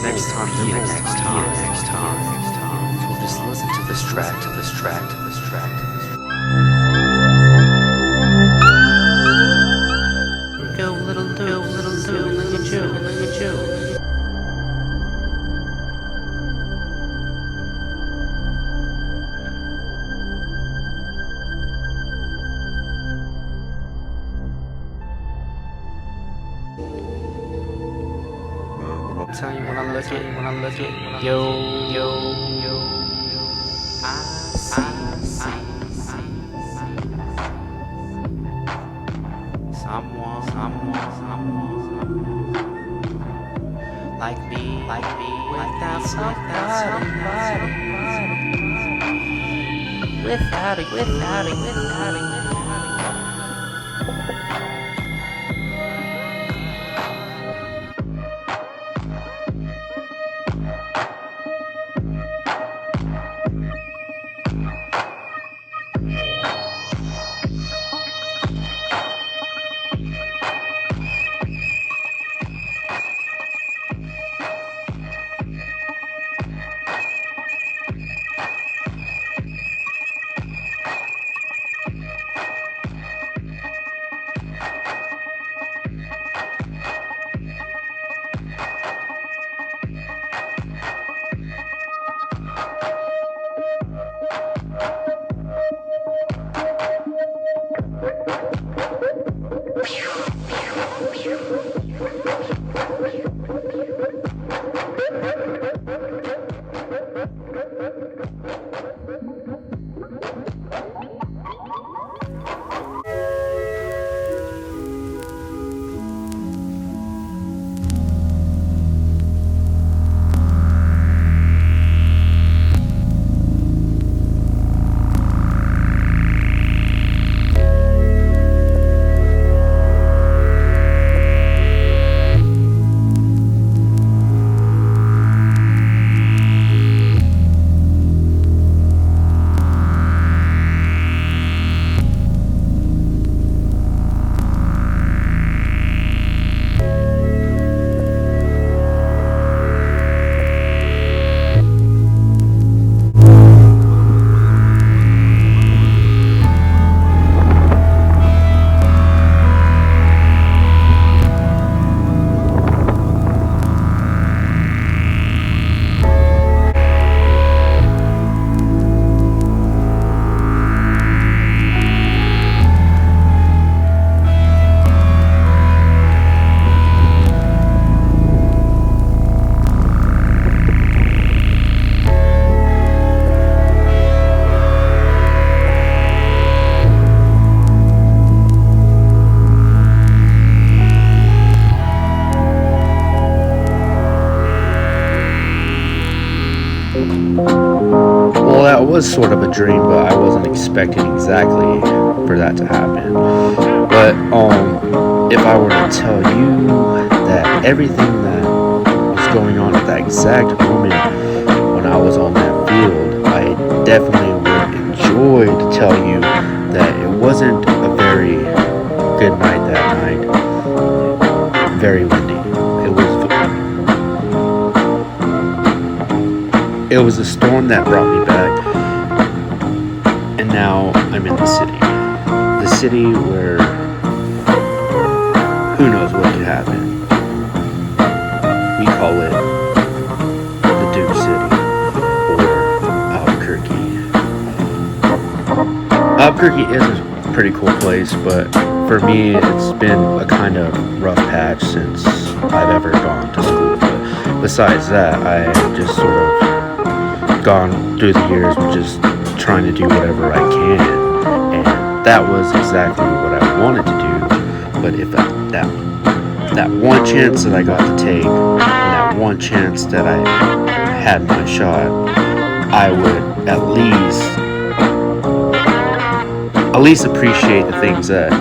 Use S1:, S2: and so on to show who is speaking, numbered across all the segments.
S1: So just listen to this track. Go little do, look at you. Tell you when I look at, yo, I see someone like me, without somebody, without it.
S2: Well, that was sort of a dream, but I wasn't expecting exactly for that to happen. But if I were to tell you that everything that was going on at that exact moment when I was on that field, I definitely would enjoy to tell you that it wasn't a very good night that night. Very windy. It was a storm that brought me back, and now I'm in the city. The city where who knows what could happen. We call it the Duke City, or Albuquerque. Albuquerque is a pretty cool place, but for me it's been a kind of rough patch since I've ever gone to school. But besides that, I just sort of gone through the years with just trying to do whatever I can, and that was exactly what I wanted to do. But if that one chance that I got to take, and that one chance that I had my shot, I would at least appreciate the things that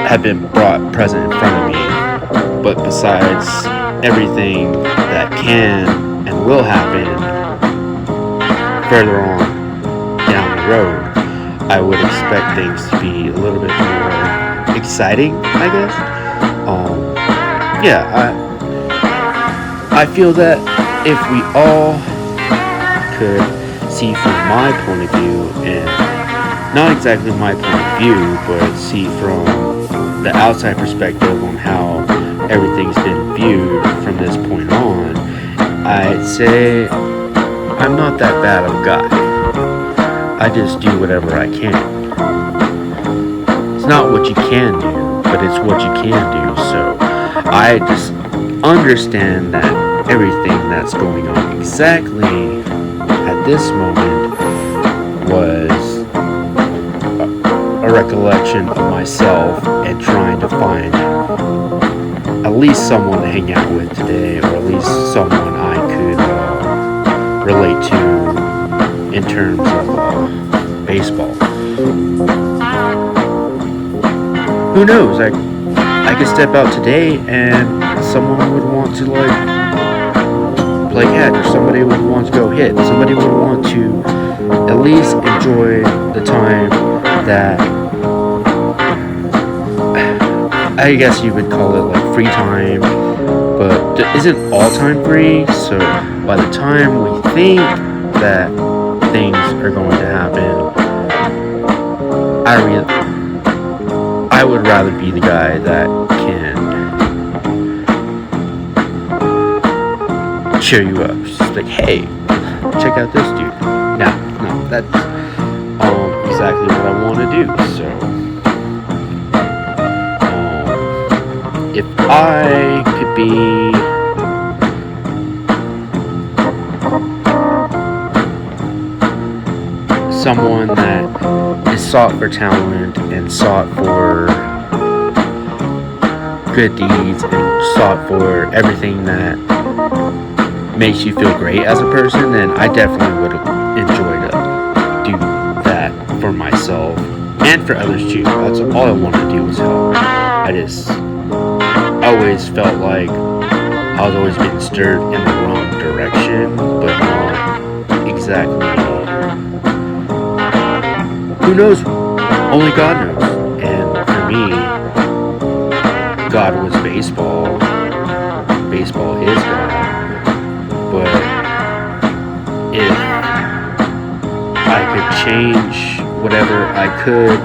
S2: have been brought present in front of me. But besides everything that can and will happen further on down the road, I would expect things to be a little bit more exciting, I guess. I feel that if we all could see from my point of view, and not exactly my point of view, but see from the outside perspective on how everything's been viewed from this point on, I'd say I'm not that bad of a guy. I just do whatever I can. It's not what you can do, but it's what you can do. So I just understand that everything that's going on exactly at this moment was a recollection of myself and trying to find at least someone to hang out with today, or at least someone I could relate to in terms of baseball. Who knows? I could step out today and someone would want to play catch, or somebody would want to go hit. Somebody would want to at least enjoy the time that I guess you would call it like free time, but isn't all time free? So by the time we think that things are going to happen, I would rather be the guy that can cheer you up. Just like, hey, check out this dude. No, that's exactly what I want to do. So if I could be someone that is sought for talent and sought for good deeds and sought for everything that makes you feel great as a person, then I definitely would enjoy to do that for myself and for others too. That's all I want to do is help. I just always felt like I was always being stirred in the wrong direction, but not exactly. Who knows? Only God knows. And for me, God was baseball. Baseball is God. But if I could change whatever I could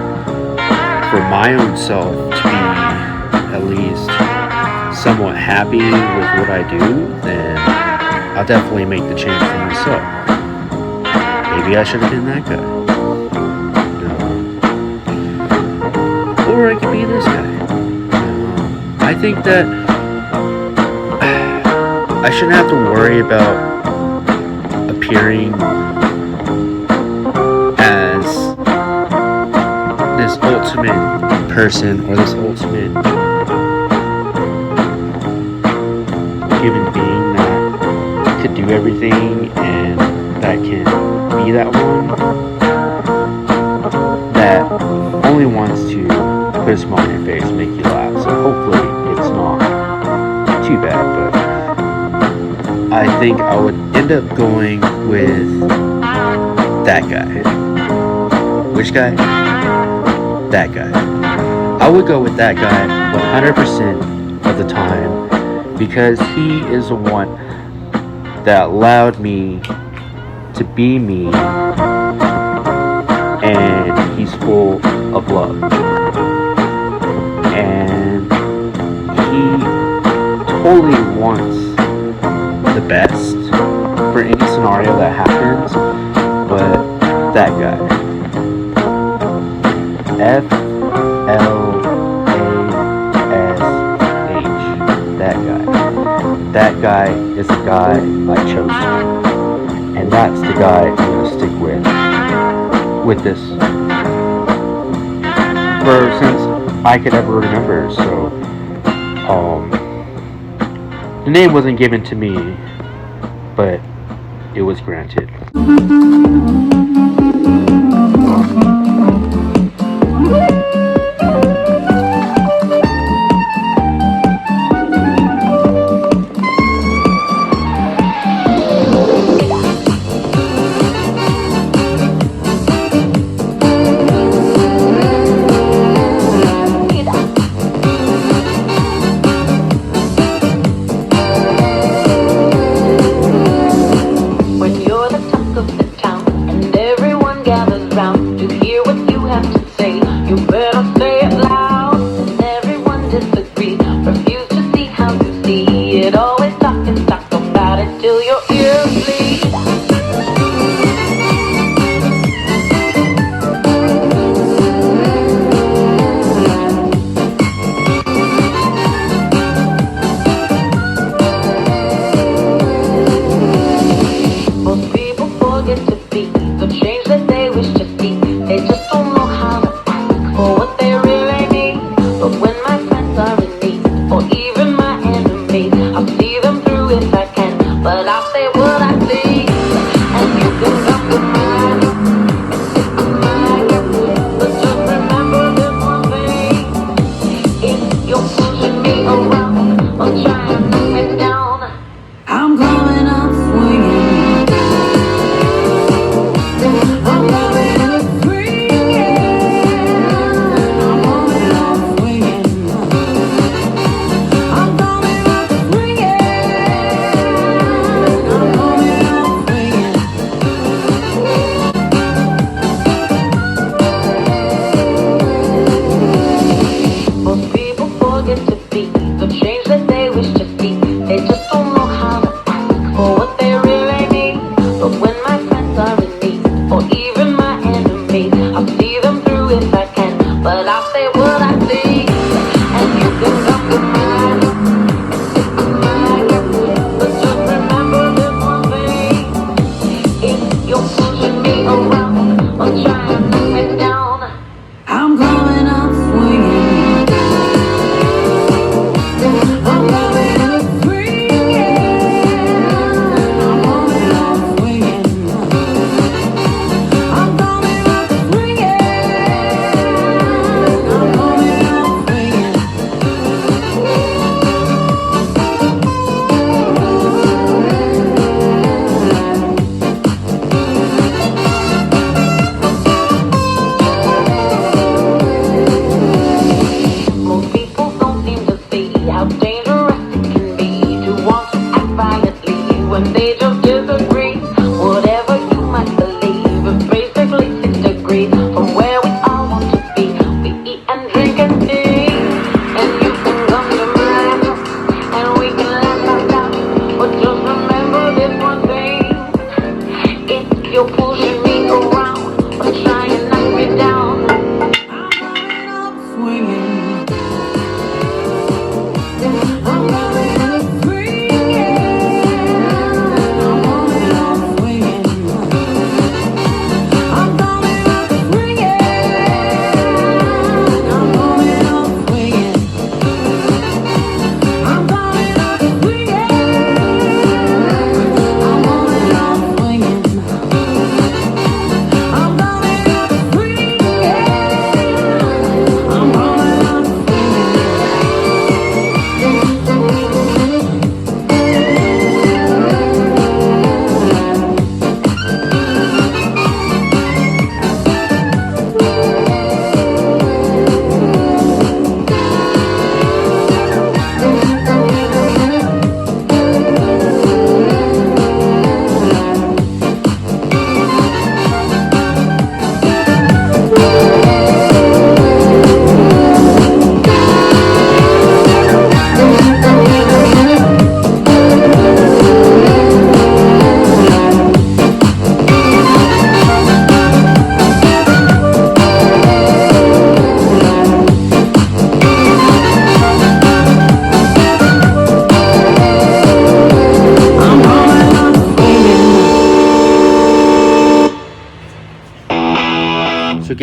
S2: for my own self to be at least somewhat happy with what I do, then I'll definitely make the change for myself. Maybe I should have been that guy. Or I could be this guy. I think that I shouldn't have to worry about appearing as this ultimate person or this ultimate human being that could do everything and that can be that one that only wants to put a smile on your face and make you laugh. So hopefully it's not too bad, but I think I would end up going with that guy. Which guy? That guy. I would go with that guy 100% of the time because he is the one that allowed me to be me, and he's full of love. And he totally wants the best for any scenario that happens, but that guy, FLASH, that guy is the guy I chose, and that's the guy I'm going to stick with this, for since I could ever remember. So the name wasn't given to me, but it was granted.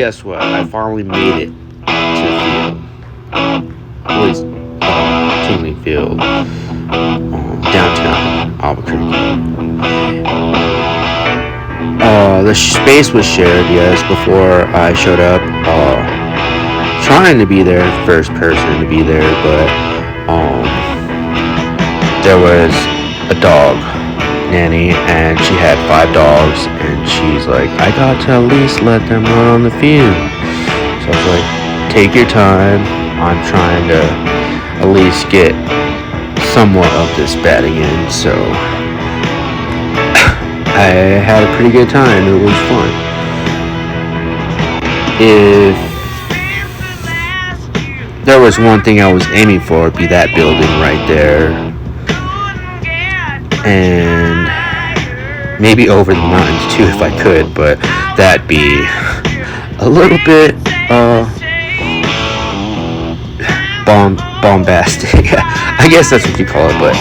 S2: guess what? I finally made it to the field. At least Tingley Field, downtown Albuquerque. The space was shared, yes, before I showed up. Trying to be there, first person to be there, but there was a dog nanny, and she had 5 dogs, and she's like, I got to at least let them run on the field. So I was like, take your time. I'm trying to at least get somewhat of this batting in, so I had a pretty good time. It was fun. If there was one thing I was aiming for, it'd be that building right there, and maybe over the mountains too if I could, but that'd be a little bit bombastic. I guess that's what you call it. But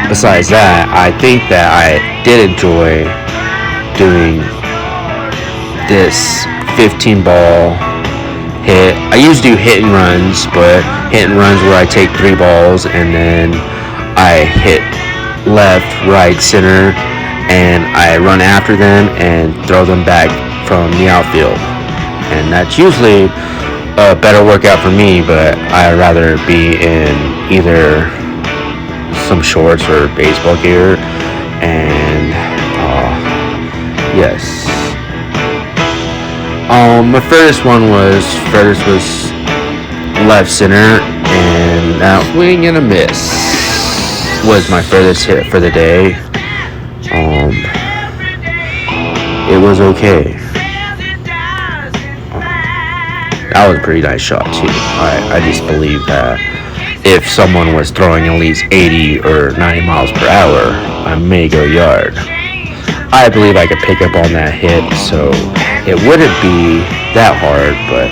S2: besides that, I think that I did enjoy doing this 15 ball hit. I used to do hit and runs, but hit and runs where I take 3 balls and then I hit left, right, center, and I run after them and throw them back from the outfield. And that's usually a better workout for me, but I'd rather be in either some shorts or baseball gear. And yes, my furthest was left center, and that swing and a miss was my furthest hit for the day. It was okay. That was a pretty nice shot too. I just believe that if someone was throwing at least 80 or 90 miles per hour, I may go yard. I believe I could pick up on that hit, so it wouldn't be that hard, but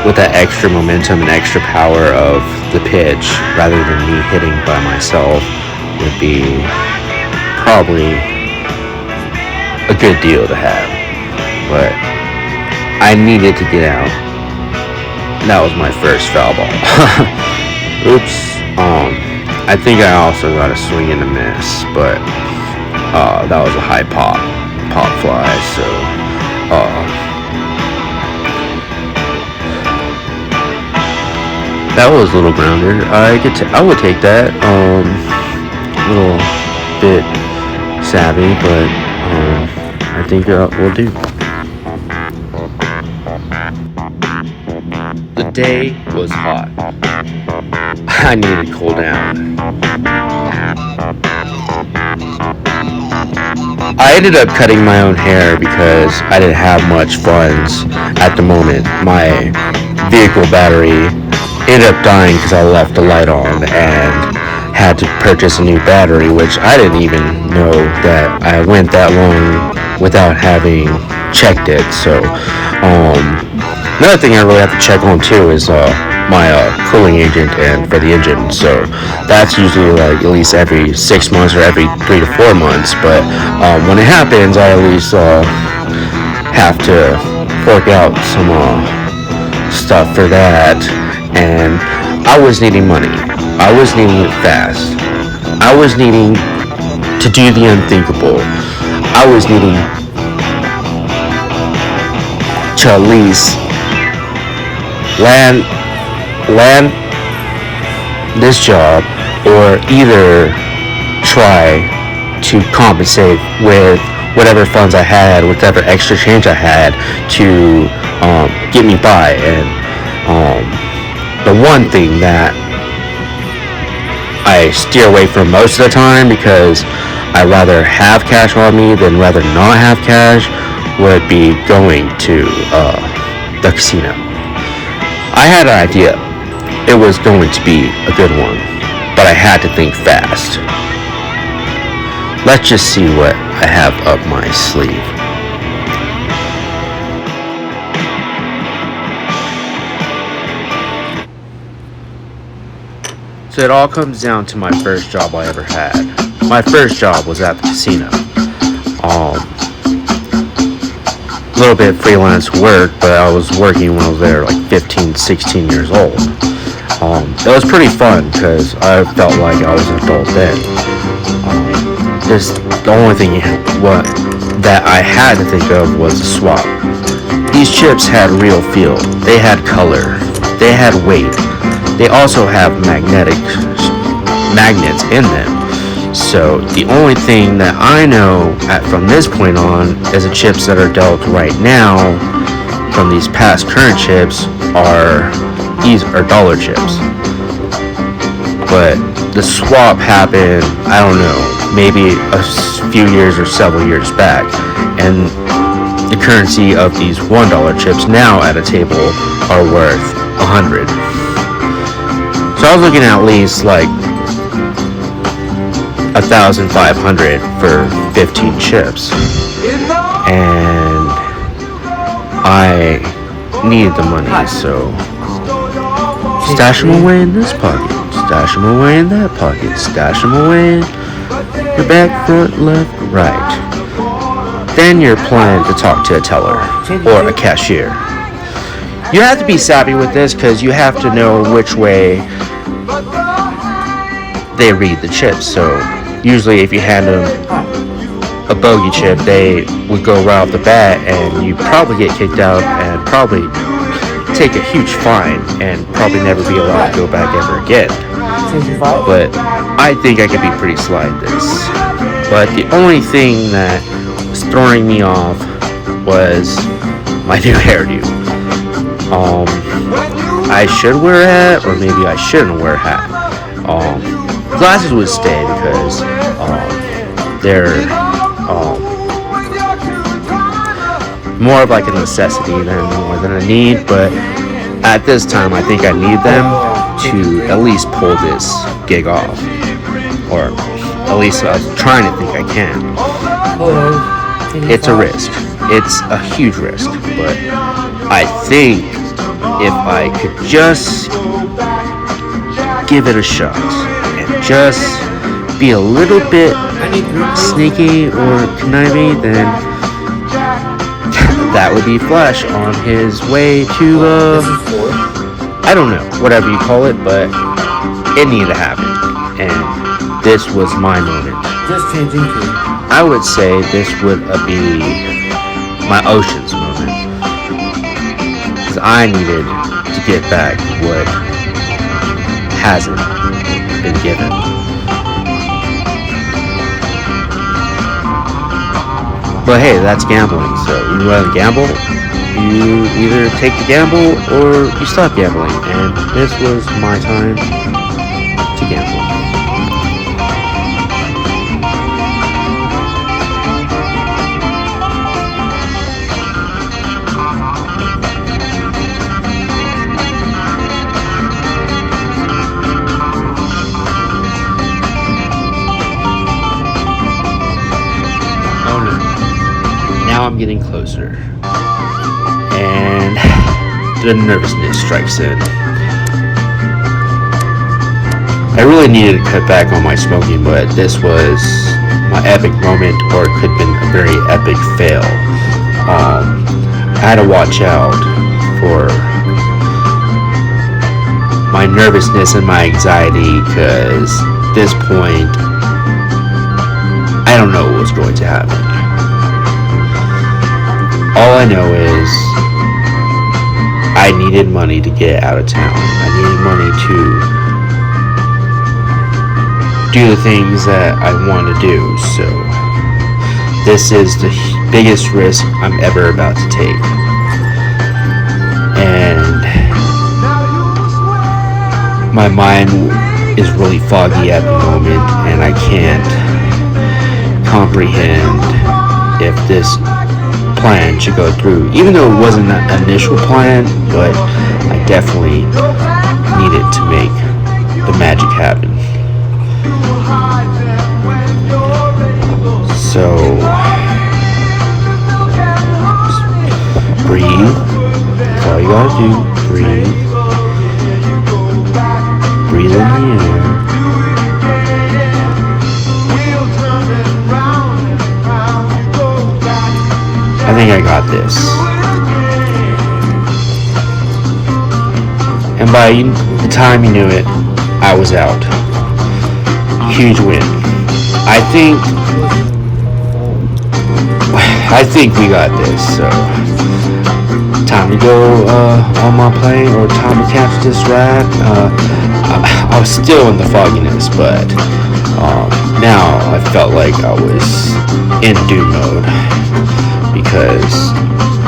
S2: with that extra momentum and extra power of the pitch, rather than me hitting by myself, would be probably a good deal to have. But I needed to get out. That was my first foul ball. Oops. I think I also got a swing and a miss, but that was a high pop fly. So that was a little grounder. I would take that. A little bit savvy, but I think we'll do. The day was hot. I needed to cool down. I ended up cutting my own hair because I didn't have much funds at the moment. My vehicle battery ended up dying because I left the light on and had to purchase a new battery, which I didn't even know that I went that long without having checked it. So another thing I really have to check on too is my cooling agent and for the engine. So that's usually like at least every 6 months or every 3 to 4 months. But when it happens, I at least have to fork out some stuff for that. And I was needing money. I was needing it fast. I was needing to do the unthinkable. I was needing to at least land this job, or either try to compensate with whatever funds I had, whatever extra change I had to get me by. And the one thing that I steer away from most of the time, because I rather have cash on me than rather not have cash, would be going to the casino. I had an idea. It was going to be a good one, but I had to think fast. Let's just see what I have up my sleeve. So it all comes down to my first job I ever had. My first job was at the casino. little bit of freelance work, but I was working when I was there like 15, 16 years old. It was pretty fun because I felt like I was an adult then. Just the only thing that I had to think of was a swap. These chips had real feel. They had color. They had weight. They also have magnets in them. So the only thing that I know from this point on is the chips that are dealt right now from these past current chips these are dollar chips. But the swap happened, I don't know, maybe a few years or several years back, and the currency of these $1 chips now at a table are worth 100. So I was looking at least like 1,500 for 15 chips, and I needed the money, so stash them away in this pocket, stash them away in that pocket, stash them away in your back, front, left, right. Then you're planning to talk to a teller or a cashier. You have to be savvy with this because you have to know which way they read the chips. So usually if you hand them a bogey chip, they would go right off the bat and you probably get kicked out and probably take a huge fine and probably never be allowed to go back ever again. But I think I could be pretty sly at this. But the only thing that was throwing me off was my new hairdo. I should wear a hat, or maybe I shouldn't wear a hat. Glasses would stay because they're more of like a necessity than more than a need. But at this time, I think I need them to at least pull this gig off, or at least I'm trying to think I can. It's a risk. It's a huge risk, but I think if I could just give it a shot and just be a little bit sneaky or conniving, then that would be Flash on his way to I don't know, whatever you call it, but it needed to happen, and this was my moment.
S3: Just changing to.
S2: I would say this would be my Ocean's moment, because I needed to get back what hasn't been given. But hey, that's gambling, so you rather gamble, you either take the gamble or you stop gambling, and this was my time to gamble. Now I'm getting closer, and the nervousness strikes in. I really needed to cut back on my smoking, but this was my epic moment, or it could have been a very epic fail. I had to watch out for my nervousness and my anxiety, because at this point, I don't know what was going to happen. All I know is I needed money to get out of town. I needed money to do the things that I want to do. So this is the biggest risk I'm ever about to take. And my mind is really foggy at the moment, and I can't comprehend if this plan should go through, even though it wasn't an initial plan, but I definitely needed to make the magic happen. So just breathe. That's all you gotta do. Breathe. Breathe in the air. I think I got this. And by the time you knew it, I was out. Huge win. I think we got this. So time to go on my plane, or time to catch this ride. I was still in the fogginess, but now I felt like I was in doom mode because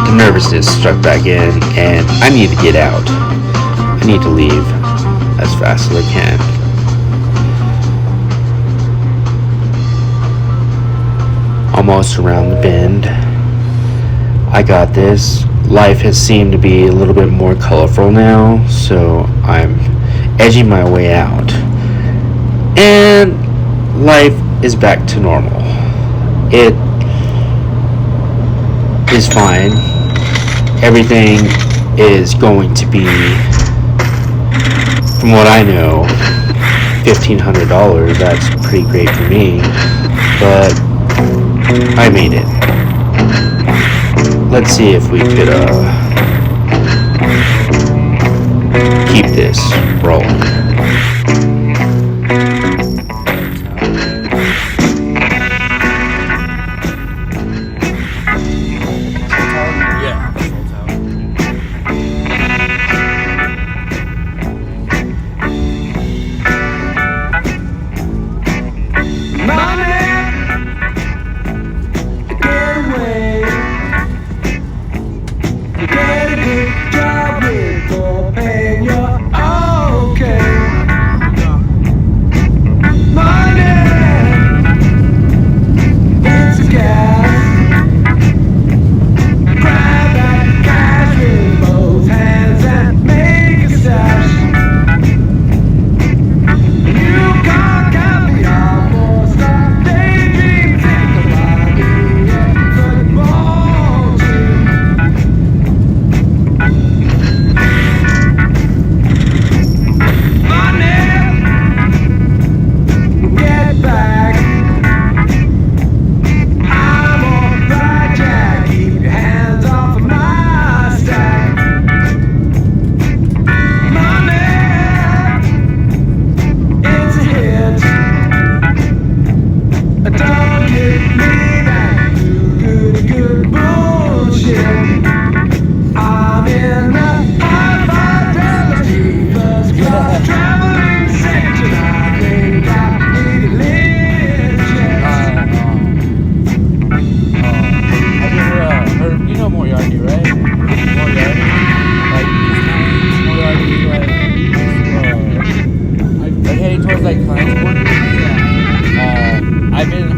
S2: the nervousness struck back in, and I need to get out. I need to leave as fast as I can. Almost around the bend. I got this. Life has seemed to be a little bit more colorful now, so I'm edging my way out. And life is back to normal. It is fine. Everything is going to be, from what I know, $1,500. That's pretty great for me, but I made it. Let's see if we could keep this rolling.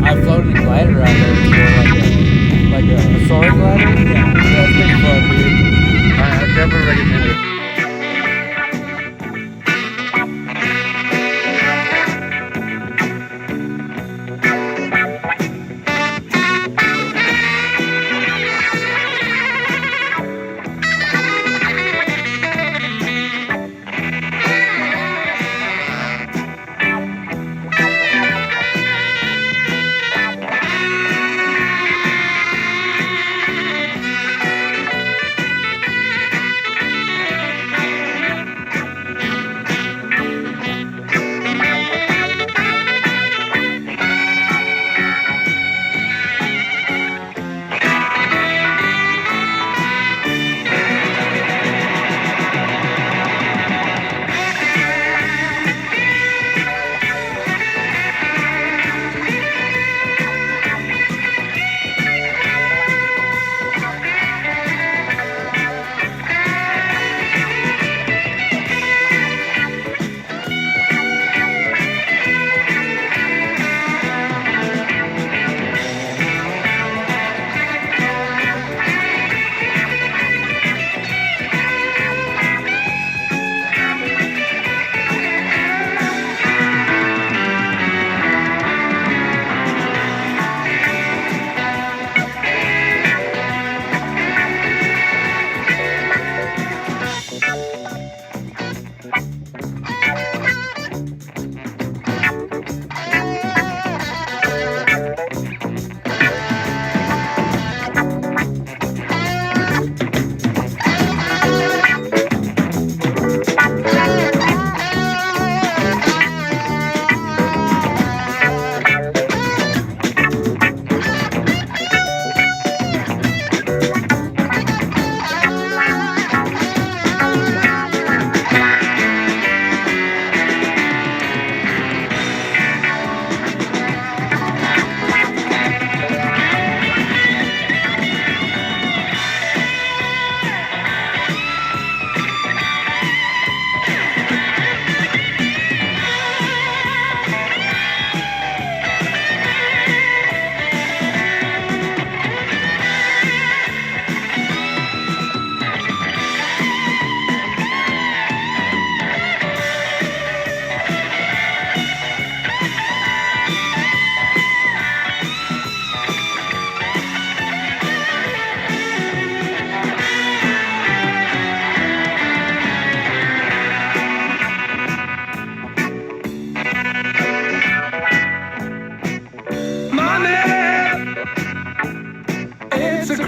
S3: I've floated a glider out there before, like a soaring glider. Yeah, that's pretty fun, dude. I definitely recommend it.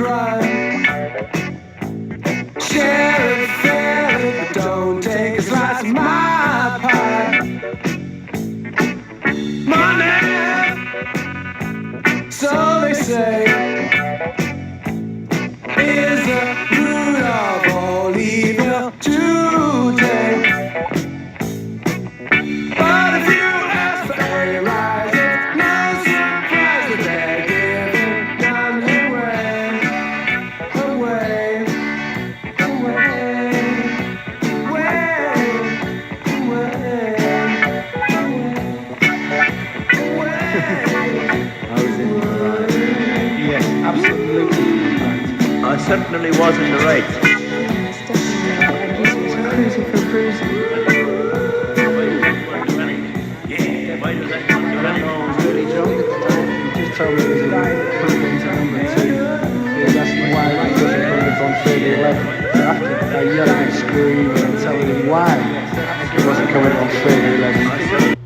S4: crime. Share it, fair it, don't take a slice of my pie. Money, so they say, is the root of all evil today. But if you ask for a rise, it's no surprise that they're giving none away, away, away,
S5: Yes, absolutely. I certainly was in the right.
S6: Cruising for bruising.
S5: Really drunk at the time.
S6: He just told me it was a program to number 2. He was asking why he wasn't putting it on 3011. So after I yelling and screaming and telling him why it wasn't coming on 3011.